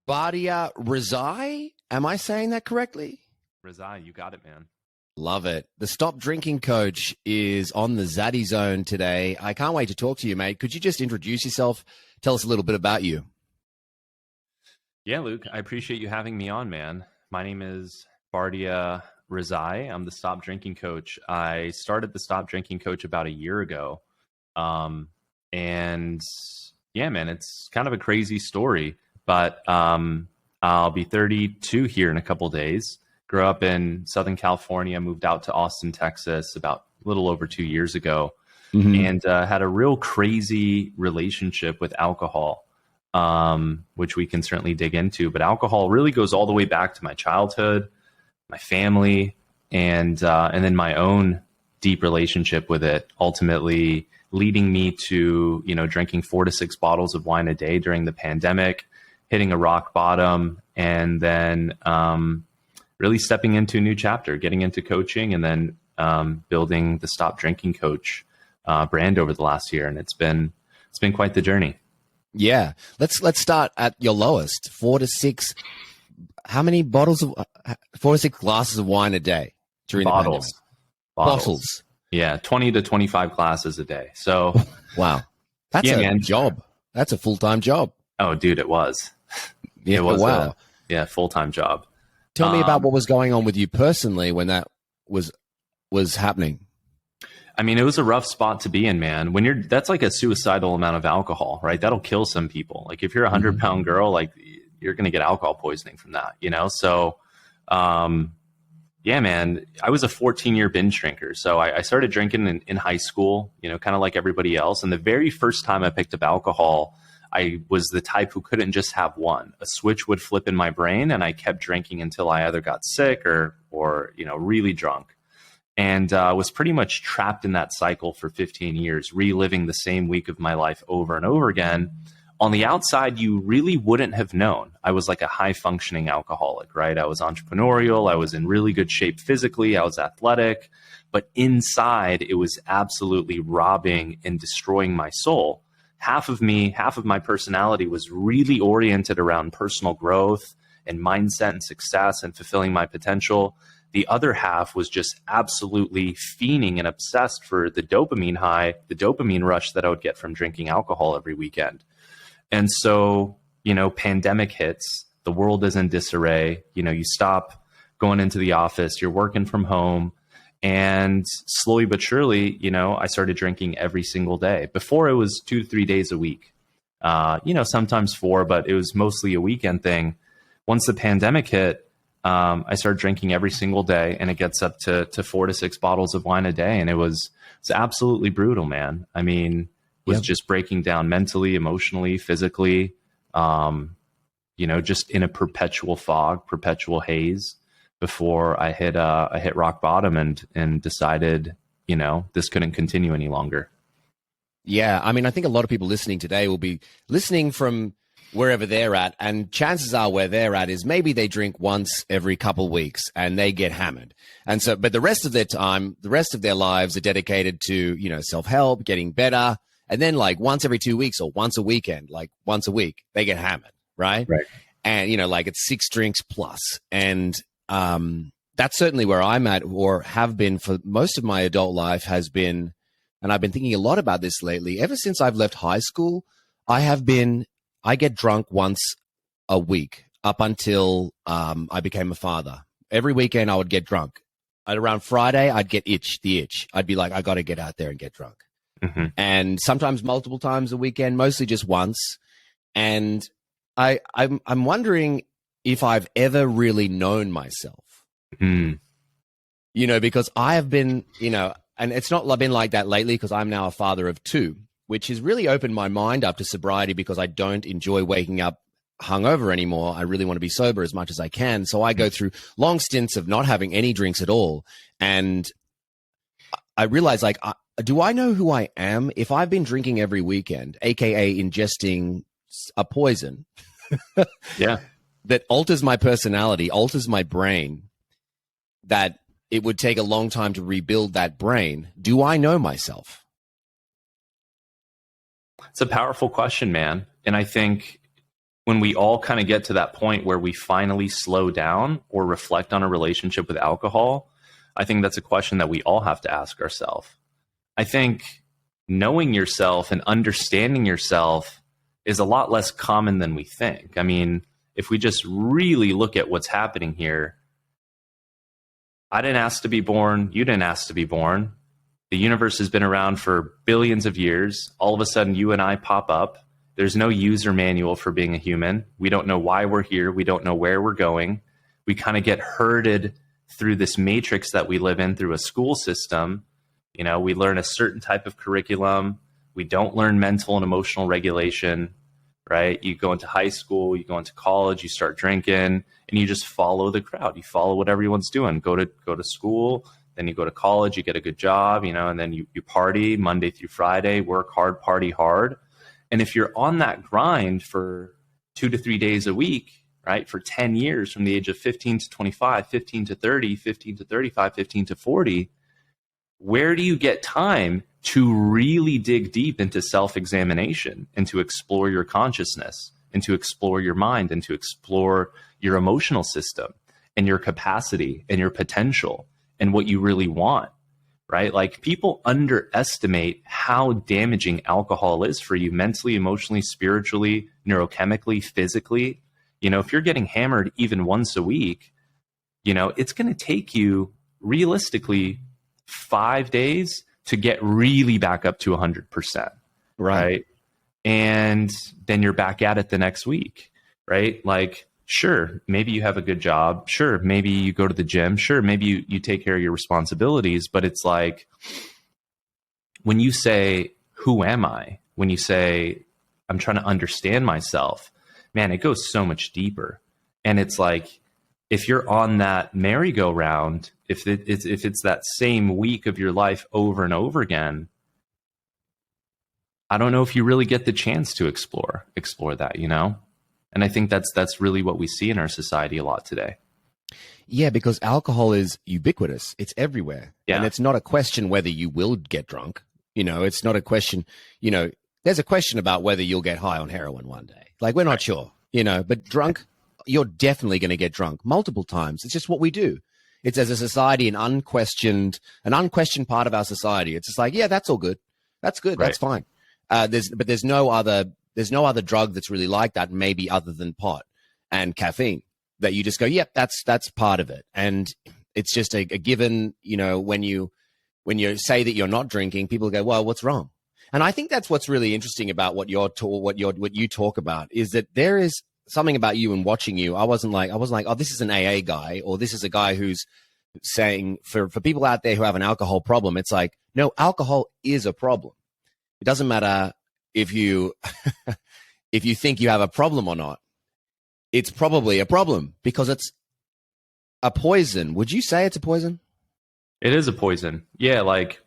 Bardia Rezaei. Am I saying that correctly? Rezaei, you got it, man. Love it. The Stop Drinking Coach is on the Zaddy Zone today. I can't wait to talk to you, mate. Could you just introduce yourself? Tell us a little bit about you. Yeah, Luke, I appreciate you having me on, man. My name is Bardia Rezaei. I'm the Stop Drinking Coach. I started the Stop Drinking Coach about a year ago. And yeah, man, it's kind of a crazy story, but I'll be 32 here in a couple days. Grew up in Southern California, moved out to Austin, Texas about a little over 2 years ago, and had a real crazy relationship with alcohol, which we can certainly dig into. But alcohol really goes all the way back to my childhood, my family, and then my own deep relationship with it, ultimately leading me to, drinking 4 to 6 bottles of wine a day during the pandemic, hitting a rock bottom, and then really stepping into a new chapter, getting into coaching, and then building the Stop Drinking Coach brand over the last year. And it's been quite the journey. Yeah. Let's start at your lowest. 4 to 6. How many bottles of 4 to 6 glasses of wine a day during the pandemic? Bottles. Yeah, 20 to 25 glasses a day. So, wow, that's a job. That's a full-time job. Oh, dude, it was. Yeah, it was wow. a full-time job. Tell me about what was going on with you personally when that was happening. I mean, it was a rough spot to be in, man. That's like a suicidal amount of alcohol, right? That'll kill some people. Like if you're a 100-pound girl, like you're going to get alcohol poisoning from that, So, yeah, man, I was a 14-year binge drinker. So I started drinking in high school, kind of like everybody else. And the very first time I picked up alcohol, I was the type who couldn't just have one. A switch would flip in my brain, and I kept drinking until I either got sick or really drunk. And was pretty much trapped in that cycle for 15 years, reliving the same week of my life over and over again. On the outside, you really wouldn't have known. I was like a high-functioning alcoholic, right? I was entrepreneurial. I was in really good shape physically. I was athletic. But inside, it was absolutely robbing and destroying my soul. Half of me, half of my personality was really oriented around personal growth and mindset and success and fulfilling my potential. The other half was just absolutely fiending and obsessed for the dopamine high, the dopamine rush that I would get from drinking alcohol every weekend. And so, pandemic hits, the world is in disarray, you stop going into the office, you're working from home, and slowly but surely, I started drinking every single day. Before it was 2 to 3 days a week, sometimes 4, but it was mostly a weekend thing. Once the pandemic hit, I started drinking every single day, and it gets up to 4 to 6 bottles of wine a day. And it's absolutely brutal, man. I mean, was just breaking down mentally, emotionally, physically, just in a perpetual fog, perpetual haze before I hit rock bottom and decided, this couldn't continue any longer. Yeah. I mean, I think a lot of people listening today will be listening from wherever they're at. And chances are where they're at is maybe they drink once every couple of weeks and they get hammered. And so, but the rest of their time, the rest of their lives are dedicated to, self-help, getting better. And then like once every 2 weeks or once a weekend, like once a week, they get hammered, right? Right. And, it's 6 drinks plus. And that's certainly where I'm at or have been for most of my adult life has been, and I've been thinking a lot about this lately. Ever since I've left high school, I get drunk once a week up until I became a father. Every weekend I would get drunk. Around Friday, I'd get the itch. I'd be like, I got to get out there and get drunk. Mm-hmm. And sometimes multiple times a weekend, mostly just once. And I'm wondering if I've ever really known myself, because I have been, and it's not been like that lately because I'm now a father of 2, which has really opened my mind up to sobriety because I don't enjoy waking up hungover anymore. I really want to be sober as much as I can. So I go through long stints of not having any drinks at all. And I realize do I know who I am? If I've been drinking every weekend, AKA ingesting a poison that alters my personality, alters my brain, that it would take a long time to rebuild that brain. Do I know myself? It's a powerful question, man. And I think when we all kind of get to that point where we finally slow down or reflect on a relationship with alcohol, I think that's a question that we all have to ask ourselves. I think knowing yourself and understanding yourself is a lot less common than we think. I mean, if we just really look at what's happening here, I didn't ask to be born. You didn't ask to be born. The universe has been around for billions of years. All of a sudden, you and I pop up. There's no user manual for being a human. We don't know why we're here. We don't know where we're going. We kind of get herded through this matrix that we live in through a school system. You know, we learn a certain type of curriculum. We don't learn mental and emotional regulation, right? You go into high school, you go into college, you start drinking, and you just follow the crowd. You follow what everyone's doing. Go to school, then you go to college, you get a good job, you know, and then you party Monday through Friday, work hard, party hard. And if you're on that grind for 2 to 3 days a week, right, for 10 years from the age of 15 to 25, 15 to 30, 15 to 35, 15 to 40, where do you get time to really dig deep into self-examination and to explore your consciousness and to explore your mind and to explore your emotional system and your capacity and your potential and what you really want, right? Like, people underestimate how damaging alcohol is for you mentally, emotionally, spiritually, neurochemically, physically. You know, if you're getting hammered even once a week, you know, it's going to take you realistically 5 days to get really back up to 100%. Right. And then you're back at it the next week, right? Like, sure, maybe you have a good job. Sure, maybe you go to the gym. Sure, maybe you take care of your responsibilities. But it's like, when you say, who am I? When you say, I'm trying to understand myself, man, it goes so much deeper. And it's like, if you're on that merry-go-round, if it's that same week of your life over and over again, I don't know if you really get the chance to explore that, you know? And I think that's really what we see in our society a lot today. Yeah, because alcohol is ubiquitous. It's everywhere. Yeah. And it's not a question whether you will get drunk. You know, it's not a question, you know, there's a question about whether you'll get high on heroin one day. Like, we're not sure, you know, but drunk, you're definitely going to get drunk multiple times. It's just what we do. It's, as a society, an unquestioned part of our society. It's just like, yeah, that's all good. That's good. Right. That's fine. There's no other drug that's really like that, maybe other than pot and caffeine, that you just go, yep, that's part of it. And it's just a given, you know, when you say that you're not drinking, people go, well, what's wrong? And I think that's what's really interesting about what you talk about, is that there is something about you and watching you. I wasn't like, oh, this is an AA guy, or this is a guy who's saying, for people out there who have an alcohol problem, it's like, no, alcohol is a problem. It doesn't matter if you if you think you have a problem or not. It's probably a problem because it's a poison. Would you say it's a poison? It is a poison. Yeah, like,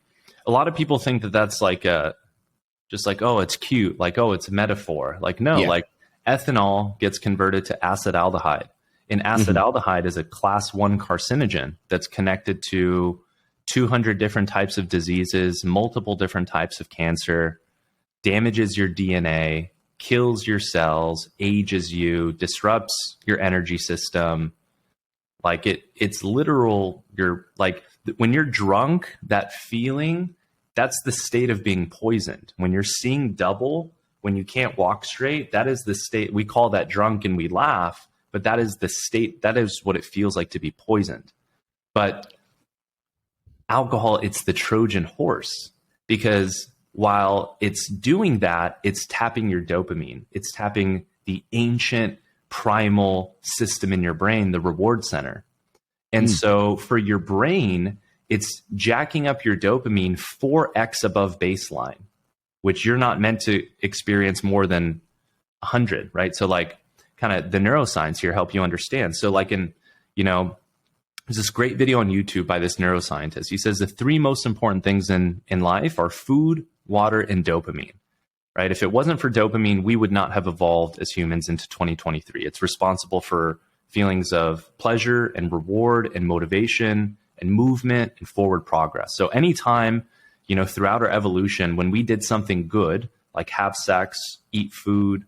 a lot of people think that that's like just like, oh, it's cute, like, oh, it's a metaphor. Like, no, yeah. Like, ethanol gets converted to acetaldehyde. And acetaldehyde is a class 1 carcinogen that's connected to 200 different types of diseases, multiple different types of cancer, damages your DNA, kills your cells, ages you, disrupts your energy system. Like, it's literal. You're like, when you're drunk, that feeling, that's the state of being poisoned. When you're seeing double, when you can't walk straight, that is the state. We call that drunk and we laugh, but that is the state. That is what it feels like to be poisoned. But alcohol, it's the Trojan horse, because while it's doing that, it's tapping your dopamine. It's tapping the ancient primal system in your brain, the reward center. And so for your brain, it's jacking up your dopamine 4x above baseline, which you're not meant to experience more than 100, right? So, like, kind of the neuroscience here help you understand. So, like, there's this great video on YouTube by this neuroscientist. He says the 3 most important things in life are food, water, and dopamine, right? If it wasn't for dopamine, we would not have evolved as humans into 2023. It's responsible for feelings of pleasure and reward and motivation and movement and forward progress. So anytime, throughout our evolution, when we did something good, like have sex, eat food,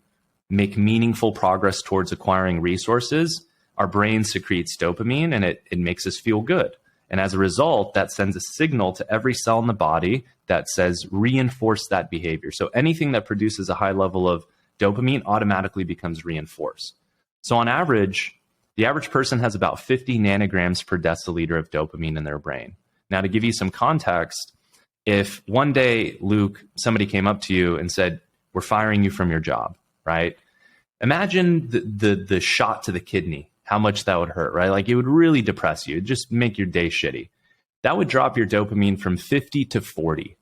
make meaningful progress towards acquiring resources, our brain secretes dopamine and it makes us feel good. And as a result, that sends a signal to every cell in the body that says reinforce that behavior. So anything that produces a high level of dopamine automatically becomes reinforced. So on average, the average person has about 50 nanograms per deciliter of dopamine in their brain. Now, to give you some context, if one day, Luke, somebody came up to you and said, we're firing you from your job, right? Imagine the shot to the kidney, how much that would hurt, right? Like it would really depress you. It'd just make your day shitty. That would drop your dopamine from 50 to 40.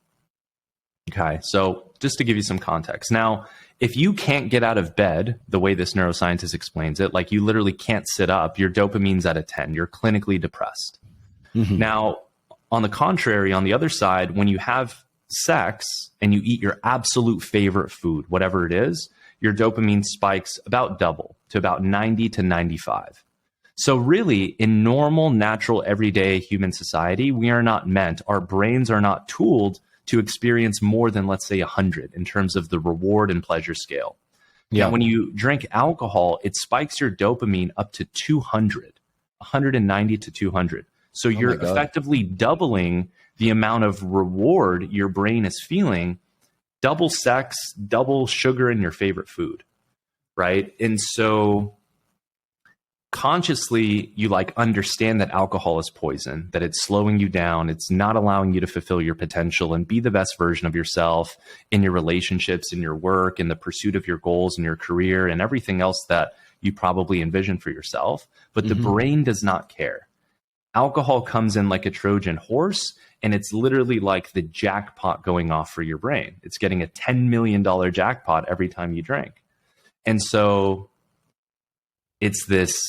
Okay, so just to give you some context. Now, if you can't get out of bed, the way this neuroscientist explains it, like you literally can't sit up, your dopamine's at a 10. You're clinically depressed. Mm-hmm. Now, on the contrary, on the other side, when you have sex and you eat your absolute favorite food, whatever it is, your dopamine spikes about double to about 90 to 95. So really, in normal, natural, everyday human society, we are not meant, our brains are not tooled to experience more than, let's say, 100 in terms of the reward and pleasure scale. Yeah. Now, when you drink alcohol, it spikes your dopamine up to 200, 190 to 200. So you're effectively doubling the amount of reward your brain is feeling, double sex, double sugar in your favorite food, right? And so consciously, you like understand that alcohol is poison, that it's slowing you down, it's not allowing you to fulfill your potential and be the best version of yourself in your relationships, in your work, in the pursuit of your goals, in your career, and everything else that you probably envision for yourself. But the brain does not care. Alcohol comes in like a Trojan horse, and it's literally like the jackpot going off for your brain. It's getting a $10 million jackpot every time you drink. And so it's this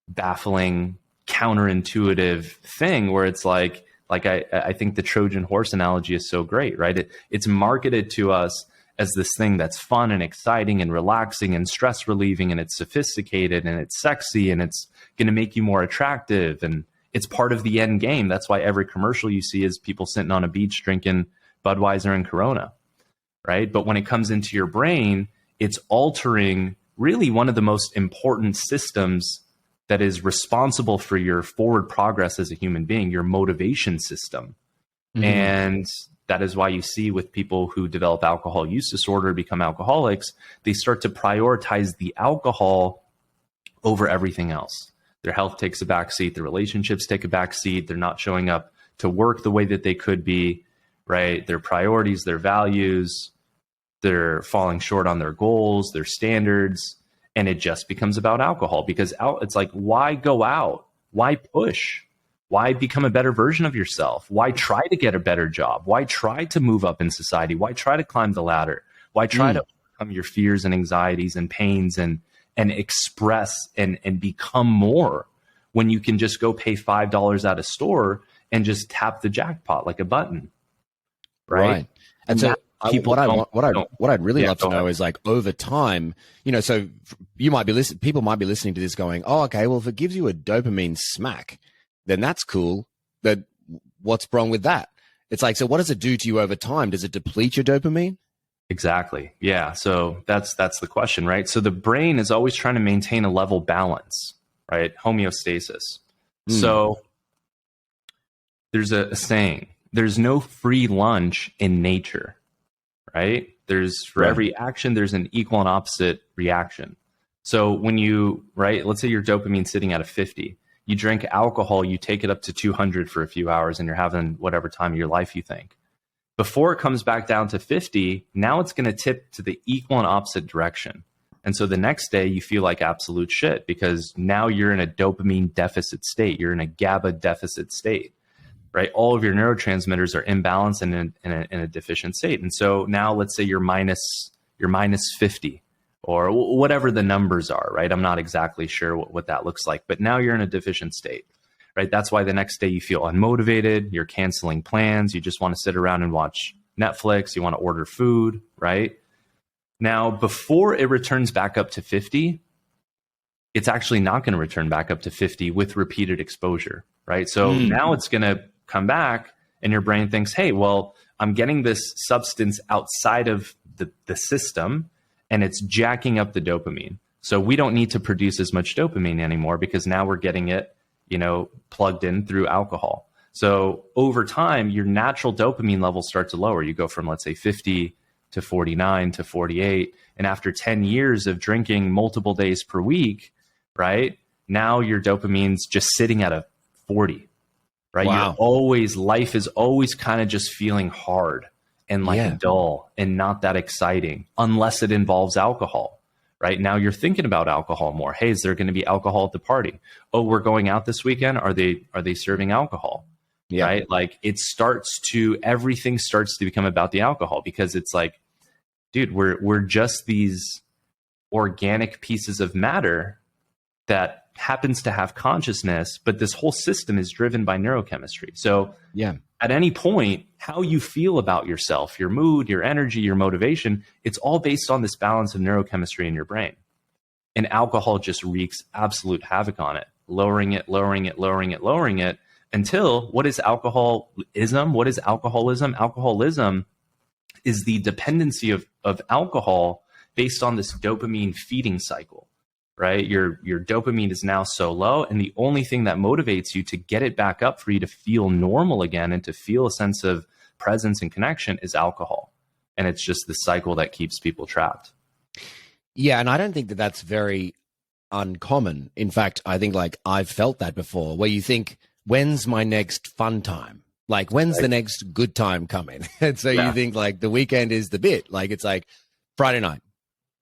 baffling, counterintuitive thing where it's like I think the Trojan horse analogy is so great, right? It's marketed to us as this thing that's fun and exciting and relaxing and stress relieving, and it's sophisticated and it's sexy and it's going to make you more attractive, and it's part of the end game. That's why every commercial you see is people sitting on a beach drinking Budweiser and Corona, right? But when it comes into your brain, it's altering really one of the most important systems that is responsible for your forward progress as a human being, your motivation system. Mm-hmm. And that is why you see with people who develop alcohol use disorder, become alcoholics, they start to prioritize the alcohol over everything else. Their health takes a backseat, their relationships take a backseat, they're not showing up to work the way that they could be, right? Their priorities, their values, they're falling short on their goals, their standards, and it just becomes about alcohol because it's like, why go out? Why push? Why become a better version of yourself? Why try to get a better job? Why try to move up in society? Why try to climb the ladder? Why try to overcome your fears and anxieties and pains and express and become more when you can just go pay $5 at a store and just tap the jackpot like a button, right? And so what I'd really love to know is, like, over time, so people might be listening to this going, oh, okay, well, if it gives you a dopamine smack, then that's cool. But what's wrong with that? It's like, so what does it do to you over time? Does it deplete your dopamine? Exactly. Yeah. So that's the question, right? So the brain is always trying to maintain a level balance, right? Homeostasis. So there's a saying, there's no free lunch in nature, right? For every action, there's an equal and opposite reaction. So when let's say your dopamine's sitting at a 50, you drink alcohol, you take it up to 200 for a few hours and you're having whatever time of your life you think. Before it comes back down to 50, now it's going to tip to the equal and opposite direction. And so the next day you feel like absolute shit because now you're in a dopamine deficit state. You're in a GABA deficit state, right? All of your neurotransmitters are imbalanced and in a deficient state. And so now let's say you're minus 50 or whatever the numbers are, right? I'm not exactly sure what that looks like, but now you're in a deficient state. Right? That's why the next day you feel unmotivated, you're canceling plans, you just want to sit around and watch Netflix, you want to order food, right? Now, before it returns back up to 50, it's actually not going to return back up to 50 with repeated exposure, right? So now it's going to come back and your brain thinks, hey, well, I'm getting this substance outside of the system and it's jacking up the dopamine. So we don't need to produce as much dopamine anymore because now we're getting it, plugged in through alcohol. So over time, your natural dopamine levels start to lower. You go from, let's say, 50 to 49 to 48. And after 10 years of drinking multiple days per week, right, now your dopamine's just sitting at a 40, right? Wow. Life is always kind of just feeling hard and like dull and not that exciting unless it involves alcohol. Right now you're thinking about alcohol more. Hey, is there going to be alcohol at the party? Oh, we're going out this weekend. Are they serving alcohol? Yeah. Right. Like everything starts to become about the alcohol because it's like, dude, we're just these organic pieces of matter that happens to have consciousness, but this whole system is driven by neurochemistry. So at any point, how you feel about yourself, your mood, your energy, your motivation, it's all based on this balance of neurochemistry in your brain. And alcohol just wreaks absolute havoc on it, lowering it until what is alcoholism? What is alcoholism? Alcoholism is the dependency of alcohol based on this dopamine feeding cycle. Right? Your dopamine is now so low, and the only thing that motivates you to get it back up for you to feel normal again and to feel a sense of presence and connection is alcohol. And it's just the cycle that keeps people trapped. Yeah, and I don't think that that's very uncommon. In fact, I think like I've felt that before, where you think, when's my next fun time? Like, when's the next good time coming? And so you think like the weekend is the bit. Like it's like Friday night.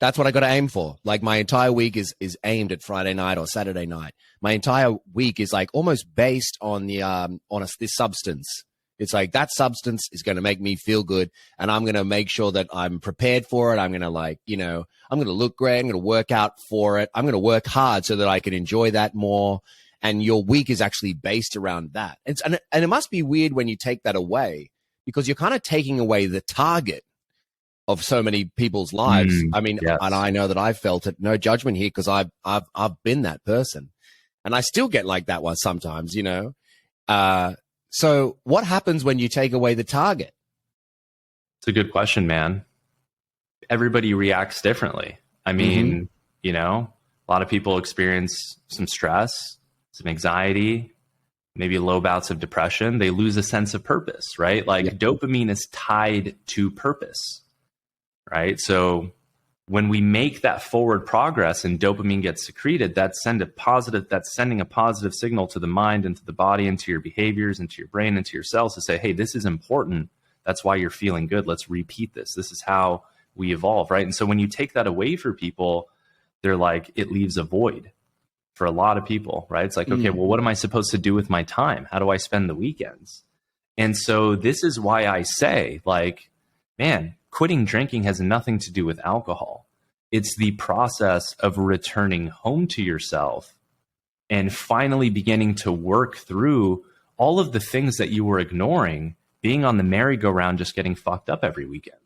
That's what I got to aim for. Like my entire week is aimed at Friday night or Saturday night. My entire week is like almost based on this substance. It's like that substance is going to make me feel good, and I'm going to make sure that I'm prepared for it. I'm going to I'm going to look great. I'm going to work out for it. I'm going to work hard so that I can enjoy that more. And your week is actually based around that. And it must be weird when you take that away, because you're kind of taking away the target of so many people's lives. I mean, and I know that I've felt it. No judgment here, because I've been that person, and I still get like that one sometimes. So what happens when you take away the target? It's a good question, man. Everybody reacts differently. I mean, a lot of people experience some stress, some anxiety, maybe low bouts of depression. They lose a sense of purpose, right? Like dopamine is tied to purpose. Right. So when we make that forward progress and dopamine gets secreted, that's sending a positive signal to the mind and to the body and to your behaviors and to your brain and to your cells to say, hey, this is important. That's why you're feeling good. Let's repeat this. This is how we evolve. Right. And so when you take that away for people, they're like, it leaves a void for a lot of people. Right. It's like, okay, well, what am I supposed to do with my time? How do I spend the weekends? And so this is why I say, like, man, quitting drinking has nothing to do with alcohol. It's the process of returning home to yourself and finally beginning to work through all of the things that you were ignoring, being on the merry-go-round, just getting fucked up every weekend,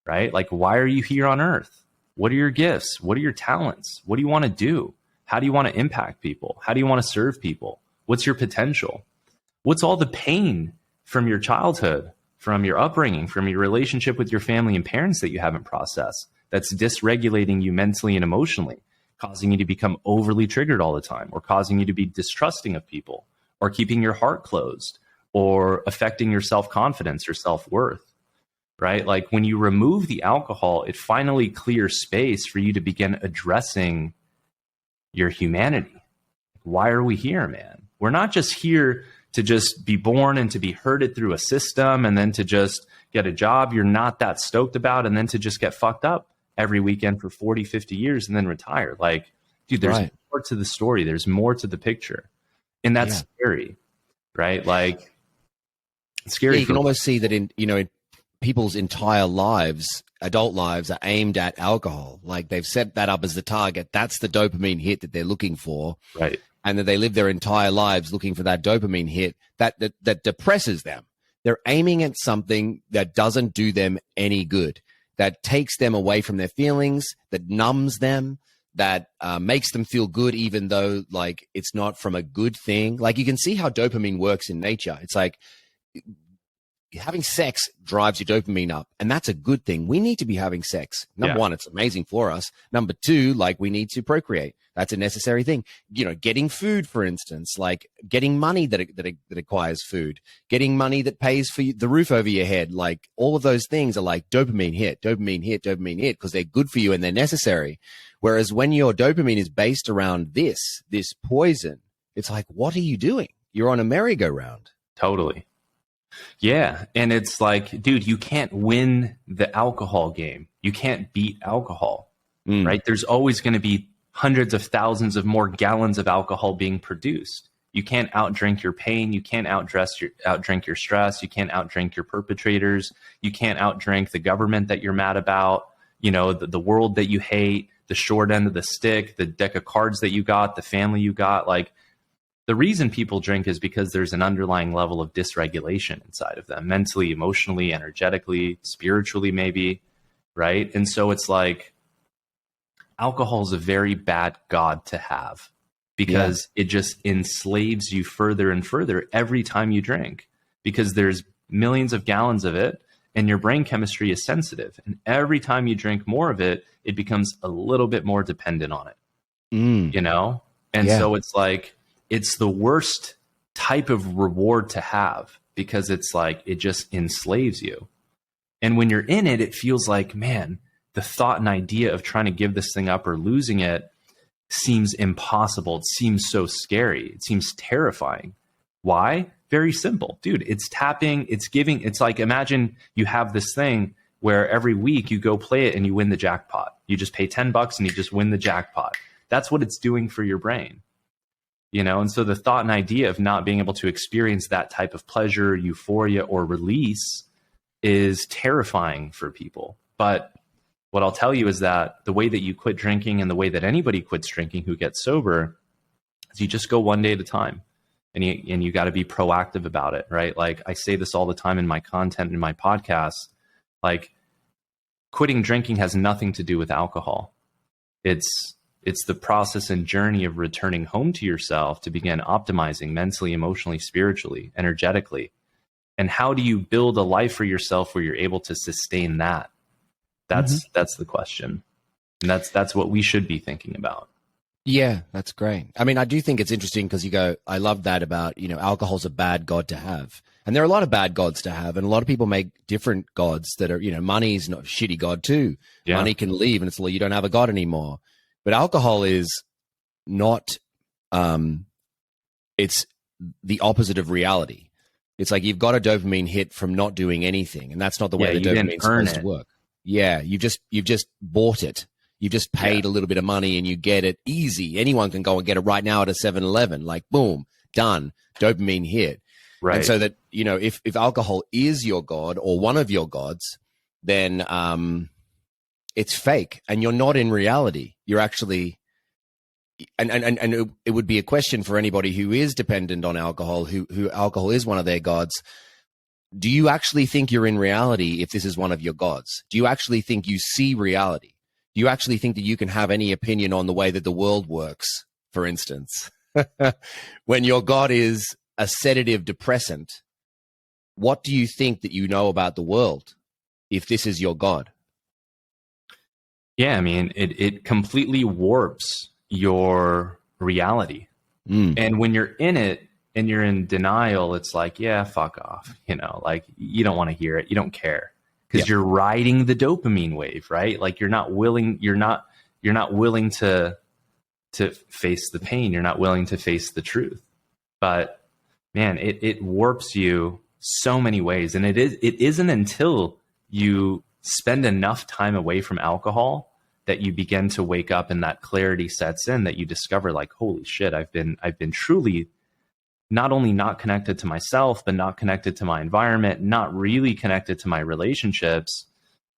right? Like, why are you here on earth? What are your gifts? What are your talents? What do you want to do? How do you want to impact people? How do you want to serve people? What's your potential? What's all the pain from your childhood, from your upbringing, from your relationship with your family and parents that you haven't processed, that's dysregulating you mentally and emotionally, causing you to become overly triggered all the time, or causing you to be distrusting of people, or keeping your heart closed, or affecting your self-confidence or self-worth, right? Like when you remove the alcohol, it finally clears space for you to begin addressing your humanity. Why are we here, man? We're not just here to just be born and to be herded through a system and then to just get a job you're not that stoked about and then to just get fucked up every weekend for 40, 50 years and then retire. Like, dude, there's more to the story. There's more to the picture. And that's scary, right? Like, it's scary. You can almost see that in people's entire lives, adult lives, are aimed at alcohol. Like they've set that up as the target. That's the dopamine hit that they're looking for. Right. And that they live their entire lives looking for that dopamine hit that depresses them. They're aiming at something that doesn't do them any good, that takes them away from their feelings, that numbs them, that makes them feel good, even though like it's not from a good thing. Like you can see how dopamine works in nature. It's like having sex drives your dopamine up, and that's a good thing. We need to be having sex. Number one, it's amazing for us. Number two, like, we need to procreate. That's a necessary thing. Getting food, for instance, like getting money that acquires food, getting money that pays for the roof over your head. Like, all of those things are like dopamine hit, because they're good for you and they're necessary. Whereas when your dopamine is based around this poison, it's like, what are you doing? You're on a merry-go-round. Totally. Yeah. And it's like, dude, you can't win the alcohol game. You can't beat alcohol, right? There's always going to be hundreds of thousands of more gallons of alcohol being produced. You can't outdrink your pain. You can't outdrink your stress. You can't outdrink your perpetrators. You can't outdrink the government that you're mad about, the world that you hate, the short end of the stick, the deck of cards that you got, the family you got. Like, the reason people drink is because there's an underlying level of dysregulation inside of them, mentally, emotionally, energetically, spiritually, maybe, right? And so it's like, alcohol is a very bad god to have, because it just enslaves you further and further every time you drink, because there's millions of gallons of it and your brain chemistry is sensitive. And every time you drink more of it, it becomes a little bit more dependent on it, And so it's like, it's the worst type of reward to have, because it's like, it just enslaves you. And when you're in it, it feels like, man, the thought and idea of trying to give this thing up or losing it seems impossible. It seems so scary. It seems terrifying. Why? Very simple. Dude, it's tapping, it's giving. It's like, imagine you have this thing where every week you go play it and you win the jackpot. You just pay $10 and you just win the jackpot. That's what it's doing for your brain. And so the thought and idea of not being able to experience that type of pleasure, euphoria, or release is terrifying for people. But what I'll tell you is that the way that you quit drinking, and the way that anybody quits drinking who gets sober, is you just go one day at a time, and you got to be proactive about it, right? Like, I say this all the time in my content, in my podcast, like, quitting drinking has nothing to do with alcohol. It's the process and journey of returning home to yourself to begin optimizing mentally, emotionally, spiritually, energetically. And how do you build a life for yourself where you're able to sustain that? That's the question. And that's what we should be thinking about. Yeah, that's great. I mean, I do think it's interesting because you go, I love that about, alcohol's a bad god to have. And there are a lot of bad gods to have. And a lot of people make different gods that are, money's not a shitty god too. Yeah. Money can leave and it's like, you don't have a god anymore. But alcohol is not, it's the opposite of reality. It's like, you've got a dopamine hit from not doing anything. And that's not the way the dopamine's supposed to work. Yeah, you've just bought it. You've just paid a little bit of money and you get it easy. Anyone can go and get it right now at a 7-Eleven. Like, boom, done, dopamine hit. Right. And so that, if alcohol is your god or one of your gods, then it's fake and you're not in reality. You're actually, and it would be a question for anybody who is dependent on alcohol, who alcohol is one of their gods. Do you actually think you're in reality if this is one of your gods? Do you actually think you see reality? Do you actually think that you can have any opinion on the way that the world works, for instance? When your god is a sedative depressant, what do you think that you know about the world if this is your god? Yeah, I mean, it completely warps your reality. And when you're in it and you're in denial, it's like, yeah, fuck off. Like, you don't want to hear it. You don't care because you're riding the dopamine wave, right? Like, you're not willing to face the pain. You're not willing to face the truth. But man, it warps you so many ways. And it isn't until you spend enough time away from alcohol that you begin to wake up and that clarity sets in, that you discover, like, holy shit, I've been truly not only not connected to myself, but not connected to my environment, not really connected to my relationships.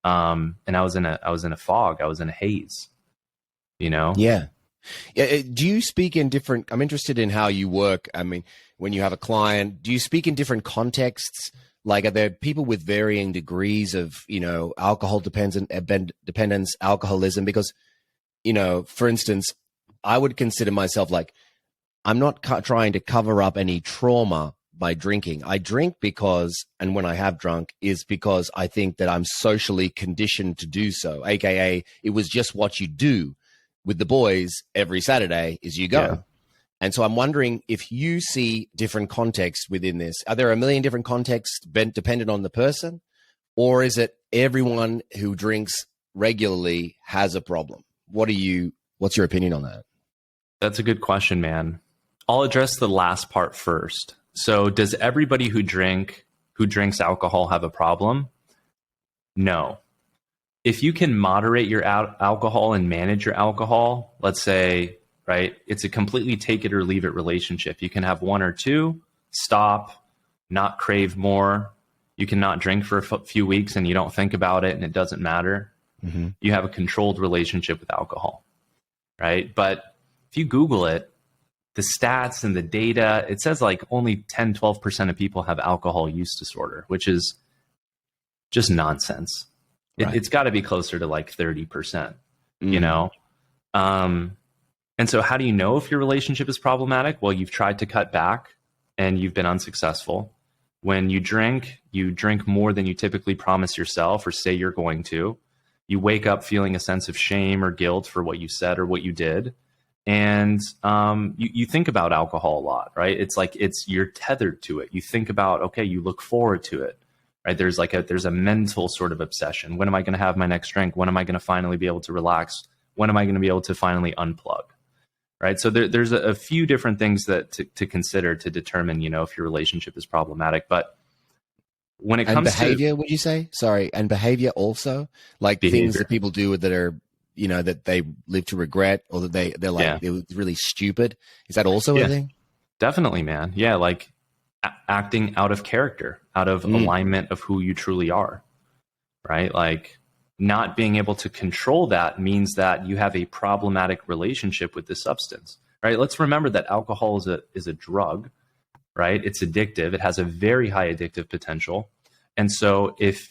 And I was in a fog. I was in a haze, Yeah. Do you speak in different, I'm interested in how you work. I mean, when you have a client, do you speak in different contexts? Like, are there people with varying degrees of, alcohol dependence, alcoholism? Because, for instance, I would consider myself like, I'm not trying to cover up any trauma by drinking. I drink because, and when I have drunk, is because I think that I'm socially conditioned to do so. AKA, it was just what you do with the boys every Saturday is you go. Yeah. And so I'm wondering if you see different contexts within this. Are there a million different contexts dependent on the person? Or is it everyone who drinks regularly has a problem? What's your opinion on that? That's a good question, man. I'll address the last part first. So does everybody who drinks alcohol have a problem? No. If you can moderate your alcohol and manage your alcohol, let's say, right, it's a completely take it or leave it relationship. You can have one or two, stop, not crave more. You can not drink for a few weeks and you don't think about it and it doesn't matter. Mm-hmm. You have a controlled relationship with alcohol, right? But if you Google it, the stats and the data, it says like only 10, 12% of people have alcohol use disorder, which is just nonsense. Right. It's got to be closer to like 30%, you know? And so how do you know if your relationship is problematic? Well, you've tried to cut back and you've been unsuccessful. When you drink more than you typically promise yourself or say you're going to. You wake up feeling a sense of shame or guilt for what you said or what you did. And you think about alcohol a lot, right? It's like you're tethered to it. You think about, okay, you look forward to it, right? There's a mental sort of obsession. When am I going to have my next drink? When am I going to finally be able to relax? When am I going to be able to finally unplug, right? So there's a few different things that to consider to determine, if your relationship is problematic. But when it comes behavior, would you say? Sorry, and behavior also, like things that people do that are, that they live to regret, or that they're like they're really stupid. Is that also a thing? Definitely, man. Yeah, like acting out of character, out of alignment of who you truly are, right? Like not being able to control that means that you have a problematic relationship with the substance, right? Let's remember that alcohol is a drug, right? It's addictive. It has a very high addictive potential. And so if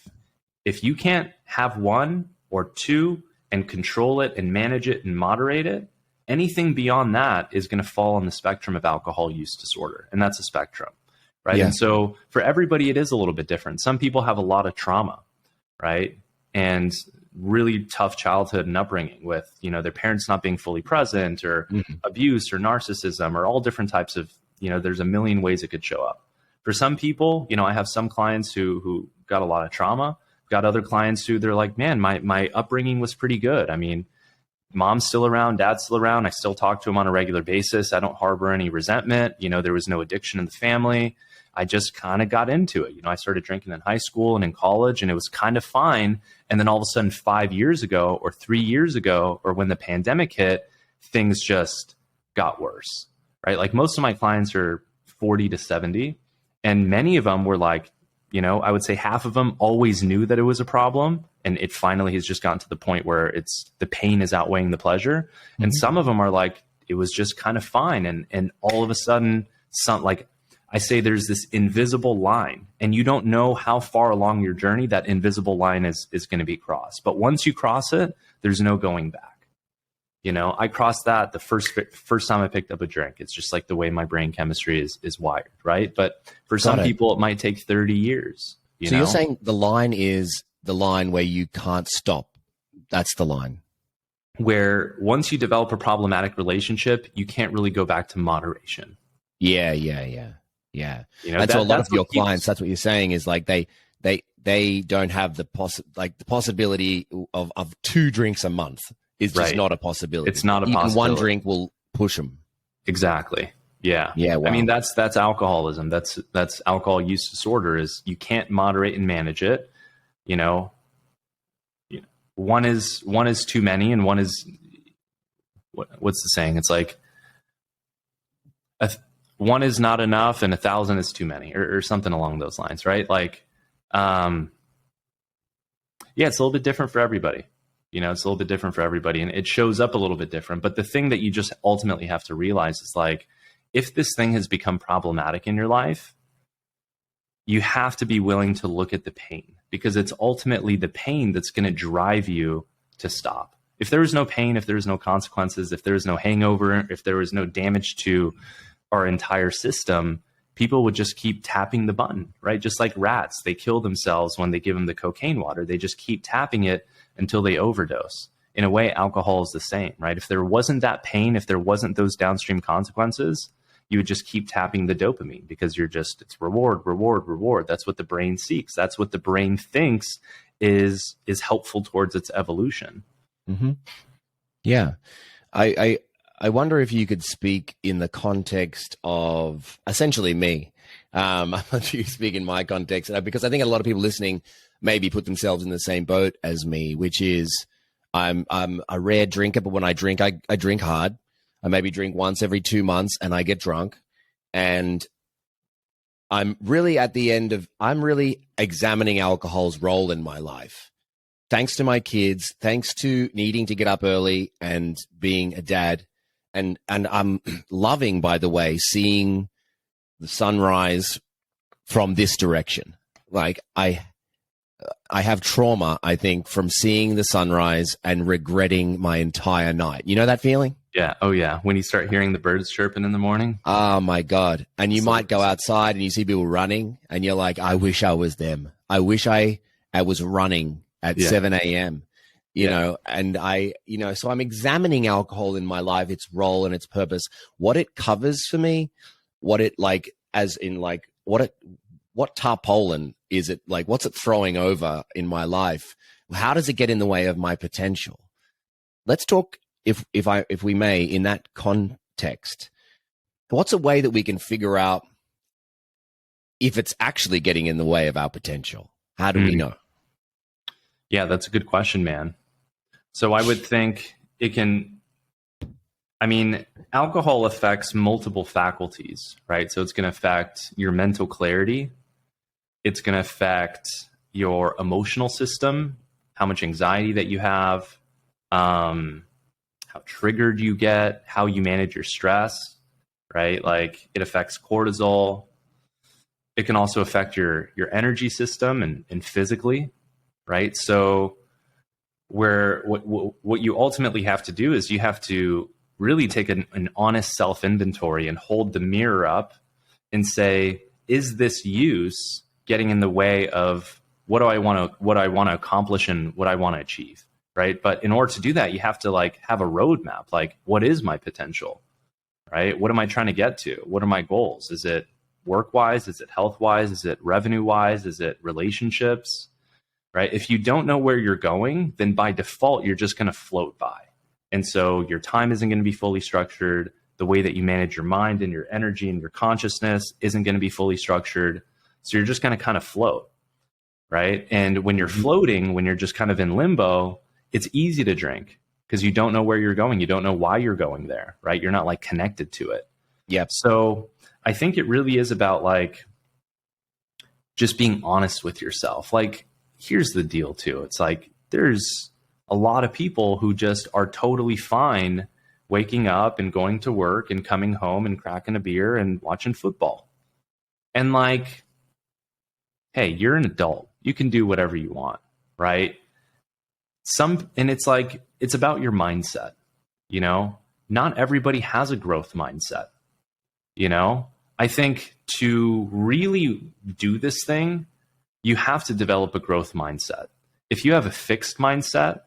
you can't have one or two and control it and manage it and moderate it, anything beyond that is going to fall on the spectrum of alcohol use disorder. And that's a spectrum, right? Yeah. And so for everybody, it is a little bit different. Some people have a lot of trauma, right? And really tough childhood and upbringing with, their parents not being fully present or abuse or narcissism or all different types of, there's a million ways it could show up. For some people, I have some clients who got a lot of trauma. Got other clients who they're like, man, my upbringing was pretty good. I mean, mom's still around, dad's still around. I still talk to him on a regular basis. I don't harbor any resentment. There was no addiction in the family. I just kind of got into it. I started drinking in high school and in college and it was kind of fine. And then all of a sudden 5 years ago or 3 years ago, or when the pandemic hit, things just got worse, right? Like most of my clients are 40 to 70 and many of them were like, I would say half of them always knew that it was a problem. And it finally has just gotten to the point where the pain is outweighing the pleasure. And some of them are like, it was just kind of fine. And all of a sudden, I say there's this invisible line and you don't know how far along your journey that invisible line is going to be crossed. But once you cross it, there's no going back. I crossed that the first time I picked up a drink. It's just like the way my brain chemistry is wired, right? But for some people, it might take 30 years. So you're saying the line is the line where you can't stop. That's the line. Where once you develop a problematic relationship, you can't really go back to moderation. Yeah. And so a lot of your clients, that's what you're saying is like they don't have the possibility of 2 drinks a month. Is just not a possibility. It's not a possibility. Even one drink will push them. Exactly. Yeah. Yeah. Wow. I mean, that's alcoholism. That's alcohol use disorder. Is you can't moderate and manage it. One is too many, and one is what's the saying? It's like one is not enough, and 1,000 is too many, or something along those lines, right? Like, it's a little bit different for everybody. It's a little bit different for everybody and it shows up a little bit different. But the thing that you just ultimately have to realize is like, if this thing has become problematic in your life, you have to be willing to look at the pain because it's ultimately the pain that's going to drive you to stop. If there is no pain, if there is no consequences, if there is no hangover, if there is no damage to our entire system, people would just keep tapping the button, right? Just like rats, they kill themselves when they give them the cocaine water. They just keep tapping it until they overdose. In a way, alcohol is the same, right? If there wasn't that pain, if there wasn't those downstream consequences, you would just keep tapping the dopamine because it's reward, reward, reward. That's what the brain seeks. That's what the brain thinks is helpful towards its evolution. Mm-hmm. Yeah. I wonder if you could speak in the context of essentially me. I want you to speak in my context because I think a lot of people listening maybe put themselves in the same boat as me, which is I'm a rare drinker, but when I drink, I drink hard. I maybe drink once every 2 months and I get drunk. And I'm really examining alcohol's role in my life. Thanks to my kids, thanks to needing to get up early and being a dad. And I'm loving, by the way, seeing the sunrise from this direction. Like I have trauma, I think, from seeing the sunrise and regretting my entire night. You know that feeling? Yeah. Oh, yeah. When you start hearing the birds chirping in the morning. Oh, my God. And you might go outside and you see people running and you're like, I wish I was them. I wish I was running at 7 a.m., you know, and so I'm examining alcohol in my life, its role and its purpose, what it covers for me, what it like, as in like, what tarpaulin is it like, what's it throwing over in my life? How does it get in the way of my potential? Let's talk, if we may, in that context. What's a way that we can figure out if it's actually getting in the way of our potential? How do we know? Yeah, that's a good question, man. So I would think alcohol affects multiple faculties, right? So it's going to affect your mental clarity. It's going to affect your emotional system, how much anxiety that you have, how triggered you get, how you manage your stress, right? Like it affects cortisol. It can also affect your energy system and physically, right? So what you ultimately have to do is you have to really take an honest self-inventory and hold the mirror up and say, is this use getting in the way of what I want to accomplish and what I want to achieve, right? But in order to do that, you have to like have a roadmap. Like, what is my potential, right? What am I trying to get to? What are my goals? Is it work-wise? Is it health-wise? Is it revenue-wise? Is it relationships? Right? If you don't know where you're going, then by default, you're just going to float by. And so your time isn't going to be fully structured. The way that you manage your mind and your energy and your consciousness isn't going to be fully structured. So you're just going to kind of float, right? And when you're floating, when you're just kind of in limbo, it's easy to drink because you don't know where you're going. You don't know why you're going there, right? You're not like connected to it. Yep. So I think it really is about like just being honest with yourself. Like, here's the deal too. It's like, there's a lot of people who just are totally fine waking up and going to work and coming home and cracking a beer and watching football. And like, hey, you're an adult. You can do whatever you want, right? And it's like, it's about your mindset, you know? Not everybody has a growth mindset, you know? I think to really do this thing, you have to develop a growth mindset. If you have a fixed mindset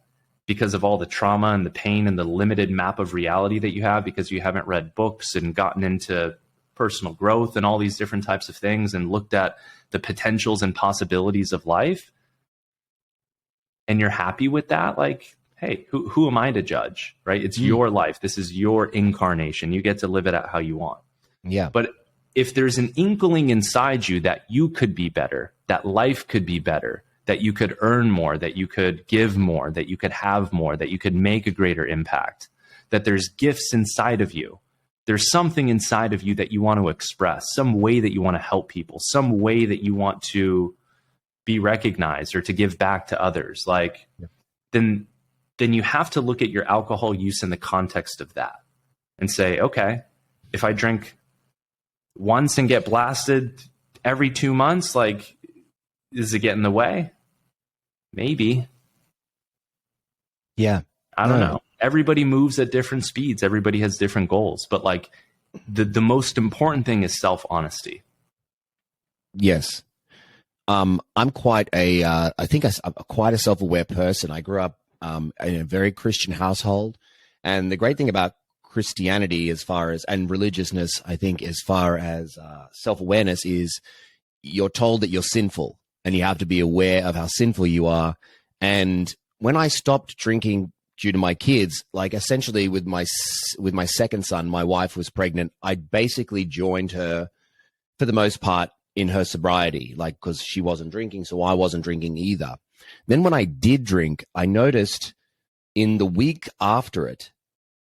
because of all the trauma and the pain and the limited map of reality that you have because you haven't read books and gotten into personal growth and all these different types of things and looked at the potentials and possibilities of life, and you're happy with that, like, hey, who am I to judge, right? It's your life. This is your incarnation. You get to live it out how you want. Yeah. But if there's an inkling inside you that you could be better, that life could be better, that you could earn more, that you could give more, that you could have more, that you could make a greater impact, that there's gifts inside of you, there's something inside of you that you want to express, some way that you want to help people, some way that you want to be recognized or to give back to others, like, then you have to look at your alcohol use in the context of that and say, okay, if I drink once and get blasted every 2 months, like, does it get in the way? Maybe. Yeah. I don't know. Everybody moves at different speeds. Everybody has different goals. But like the most important thing is self-honesty. Yes. I'm quite I think I'm quite a self-aware person. I grew up in a very Christian household. And the great thing about Christianity and religiousness, I think, as far as self-awareness is you're told that you're sinful and you have to be aware of how sinful you are. And when I stopped drinking due to my kids, like essentially with my second son, my wife was pregnant. I basically joined her for the most part in her sobriety, like because she wasn't drinking, so I wasn't drinking either. Then when I did drink, I noticed in the week after it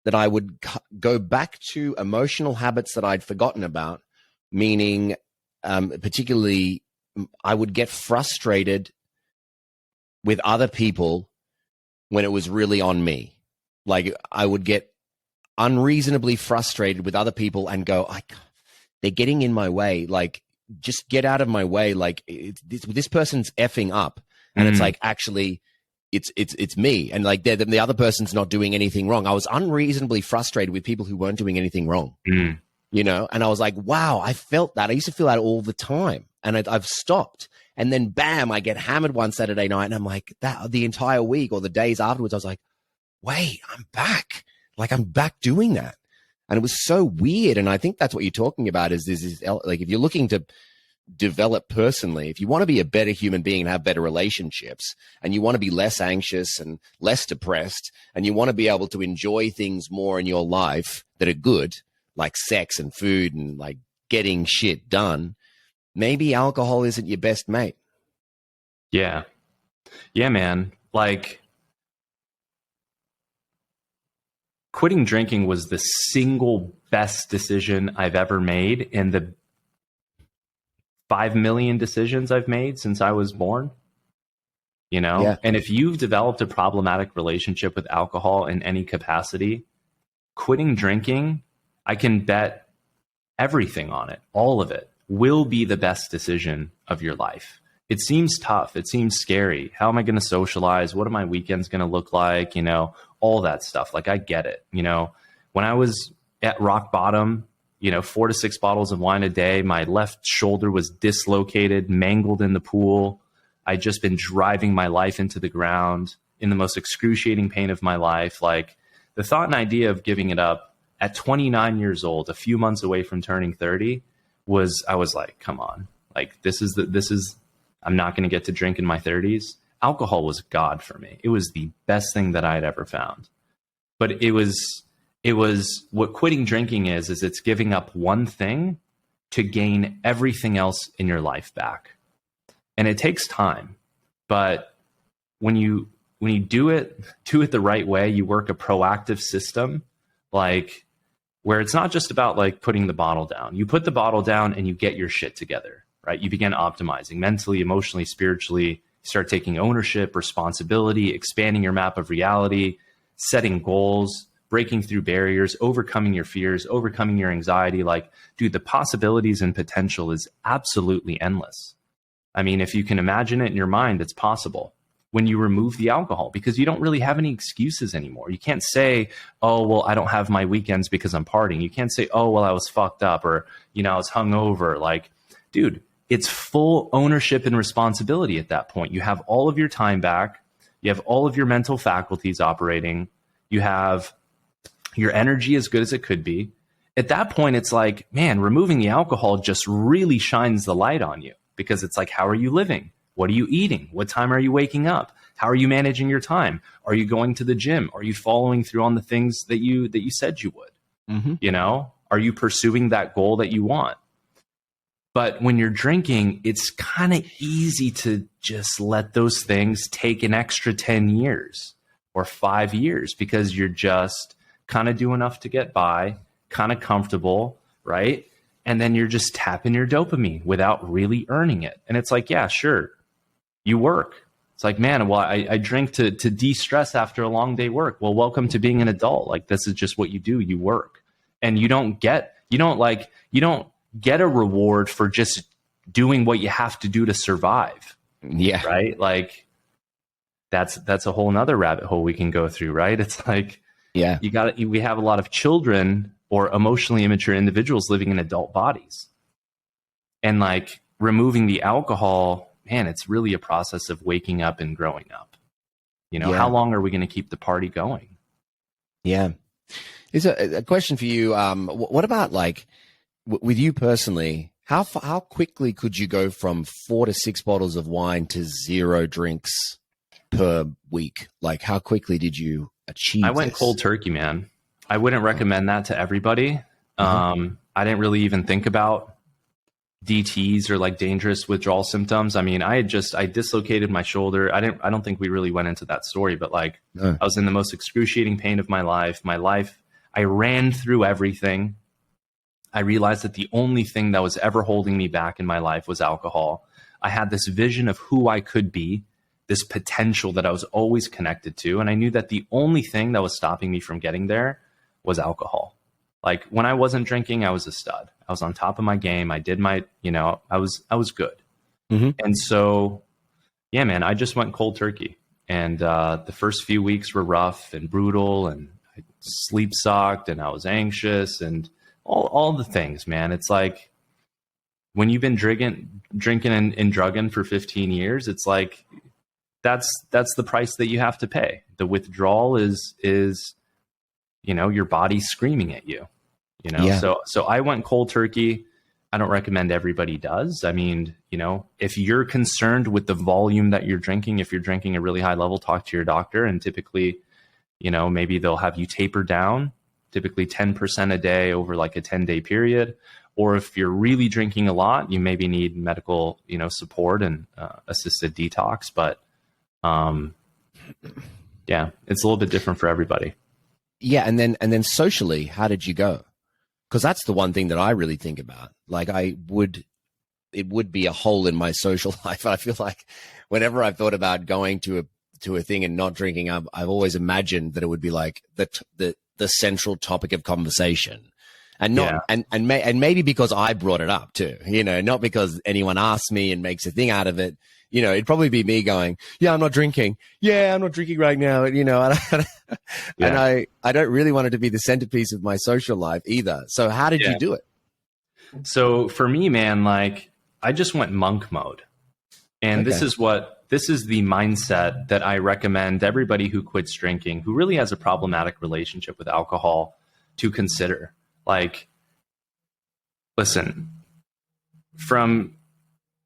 that I would go back to emotional habits that I'd forgotten about, meaning particularly I would get frustrated with other people when it was really on me. Like I would get unreasonably frustrated with other people and go, they're getting in my way. Like, just get out of my way. Like this person's effing up. And it's like, actually, it's me. And like the other person's not doing anything wrong. I was unreasonably frustrated with people who weren't doing anything wrong, you know? And I was like, wow, I felt that. I used to feel that all the time. And I've stopped. And then bam, I get hammered one Saturday night. And I'm like, that the entire week or the days afterwards, I was like, wait, I'm back. Like I'm back doing that. And it was so weird. And I think that's what you're talking about is like, if you're looking to develop personally, if you want to be a better human being and have better relationships, and you want to be less anxious and less depressed, and you want to be able to enjoy things more in your life that are good, like sex and food and like getting shit done, maybe alcohol isn't your best mate. Yeah. Yeah, man. Like, quitting drinking was the single best decision I've ever made in the 5 million decisions I've made since I was born. You know? Yeah. And if you've developed a problematic relationship with alcohol in any capacity, quitting drinking, I can bet everything on it, all of it, will be the best decision of your life. It seems tough. It seems scary. How am I going to socialize? What are my weekends going to look like? You know, all that stuff. Like, I get it. You know, when I was at rock bottom, 4 to 6 bottles of wine a day, my left shoulder was dislocated, mangled in the pool. I'd just been driving my life into the ground in the most excruciating pain of my life. Like, the thought and idea of giving it up at 29 years old, a few months away from turning 30, I was like, come on, like, I'm not going to get to drink in my 30s. Alcohol was God for me. It was the best thing that I had ever found. But it was what quitting drinking is it's giving up one thing to gain everything else in your life back. And it takes time. But when you do it the right way, you work a proactive system, like where it's not just about like putting the bottle down. You put the bottle down and you get your shit together, right? You begin optimizing mentally, emotionally, spiritually. You start taking ownership, responsibility, expanding your map of reality, setting goals, breaking through barriers, overcoming your fears, overcoming your anxiety. Like, dude, the possibilities and potential is absolutely endless. I mean, if you can imagine it in your mind, it's possible when you remove the alcohol, because you don't really have any excuses anymore. You can't say, oh, well, I don't have my weekends because I'm partying. You can't say, oh, well, I was fucked up, or, I was hungover. Like, dude, it's full ownership and responsibility at that point. You have all of your time back. You have all of your mental faculties operating. You have your energy as good as it could be. At that point, it's like, man, removing the alcohol just really shines the light on you, because it's like, how are you living? What are you eating? What time are you waking up? How are you managing your time? Are you going to the gym? Are you following through on the things that you said you would? Mm-hmm. Are you pursuing that goal that you want? But when you're drinking, it's kind of easy to just let those things take an extra 10 years or 5 years, because you're just kind of do enough to get by, kind of comfortable, right? And then you're just tapping your dopamine without really earning it. And it's like, yeah, sure, you work. It's like, man, well, I drink to de-stress after a long day work. Well, welcome to being an adult. Like, this is just what you do. You work. And you don't get a reward for just doing what you have to do to survive. Yeah. Right? Like, that's a whole nother rabbit hole we can go through, right? It's like, yeah, we have a lot of children or emotionally immature individuals living in adult bodies. And like, removing the alcohol, man, it's really a process of waking up and growing up. You know, how long are we going to keep the party going? Yeah. Is a question for you. What about like with you personally, how quickly could you go from 4 to 6 bottles of wine to 0 drinks per week? Like how quickly did you achieve I went this? cold turkey, man. I wouldn't recommend that to everybody. I didn't really even think about DTs or like dangerous withdrawal symptoms. I mean, I dislocated my shoulder. I don't think we really went into that story, but like I was in the most excruciating pain of my life. I ran through everything. I realized that the only thing that was ever holding me back in my life was alcohol. I had this vision of who I could be, this potential that I was always connected to. And I knew that the only thing that was stopping me from getting there was alcohol. Like when I wasn't drinking, I was a stud. I was on top of my game. I did my, I was good. And so, yeah, man, I just went cold turkey. And the first few weeks were rough and brutal, and I sleep sucked, and I was anxious, and all the things, man. It's like when you've been drinking and drugging for 15 years, it's like that's the price that you have to pay. The withdrawal is your body screaming at you, So I went cold turkey. I don't recommend everybody does. I mean, if you're concerned with the volume that you're drinking, if you're drinking a really high level, talk to your doctor, and typically, maybe they'll have you taper down, typically 10% a day over like a 10-day period. Or if you're really drinking a lot, you maybe need medical, support and assisted detox. But yeah, it's a little bit different for everybody. Yeah. And then socially, how did you go? Because that's the one thing that I really think about. Like it would be a hole in my social life. I feel like whenever I've thought about going to a thing and not drinking, I've always imagined that it would be like the central topic of conversation, and not and maybe because I brought it up too, not because anyone asked me and makes a thing out of it. It'd probably be me going, yeah, I'm not drinking. Yeah, I'm not drinking right now. And I don't really want it to be the centerpiece of my social life either. So how did you do it? So for me, man, like I just went monk mode. And this is the mindset that I recommend everybody who quits drinking, who really has a problematic relationship with alcohol, to consider. Like, listen, from